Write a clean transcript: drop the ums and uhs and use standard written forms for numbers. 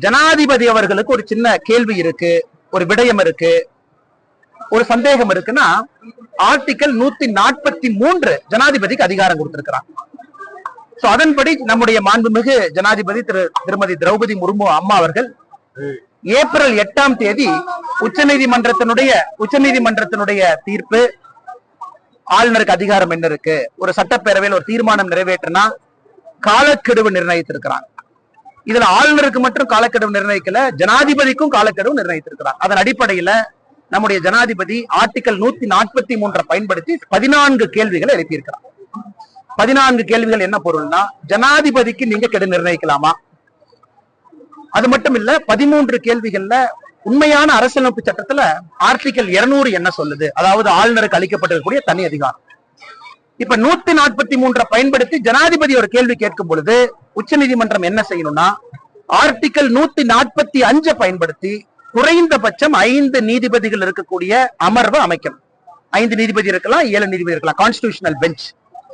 ஜனாதிபதி அவர்களுக்கு ஒரு சின்ன கேள்வி இருக்கு, ஒரு விடயம் இருக்கு, ஒரு சந்தேகம் இருக்குன்னா ஆர்டிகல் 143 ஜனாதிபதிக்கு அதிகாரம் கொடுத்திருக்கிறார். அதன்படி நம்முடைய மாண்புமிகு ஜனாதிபதி திருமதி திரௌபதி முர்மு அம்மா அவர்கள் ஏப்ரல் 8ஆம் தேதி உச்சநீதிமன்றத்தினுடைய தீர்ப்பு, ஆளுநருக்கு அதிகாரம் என்ன இருக்கு, ஒரு சட்டப்பேரவையில் ஒரு தீர்மானம் நிறைவேற்றினா காலக்கெடுவு நிர்ணயித்திருக்கிறார். இதுல ஆளுநருக்கு மட்டும் காலக்கெடுவு நிர்ணயிக்கல, ஜனாதிபதிக்கும் காலக்கெடுவு நிர்ணயித்திருக்கிறார். அதன் அடிப்படையில நம்முடைய ஜனாதிபதி ஆர்டிகல் 143 பயன்படுத்தி 14 கேள்விகளை எழுப்பியிருக்கிறார். 14 கேள்விகள் என்ன பொருள்னா, ஜனாதிபதிக்கு நீங்க கெடு நிர்ணயிக்கலாமா? அது மட்டும் இல்ல, 13 கேள்விகள்ல உண்மையான அரசியலமைப்பு சட்டத்துல ஆர்டிகல் 200 என்ன சொல்லுது, அதாவது ஆளுநருக்கு அளிக்கப்பட்டிருக்கக்கூடிய தனி அதிகாரம். இப்ப 143 பயன்படுத்தி ஜனாதிபதி ஒரு கேள்வி கேட்கும் பொழுது உச்சநீதிமன்றம் என்ன செய்யணும்னா, ஆர்டிகல் 145 பயன்படுத்தி குறைந்தபட்சம் 5 நீதிபதிகள் இருக்கக்கூடிய அமர்வு அமைக்கணும். 5 நீதிபதி இருக்கலாம், 7 நீதிபதி இருக்கலாம், கான்ஸ்டிடியூஷனல் பெஞ்ச்.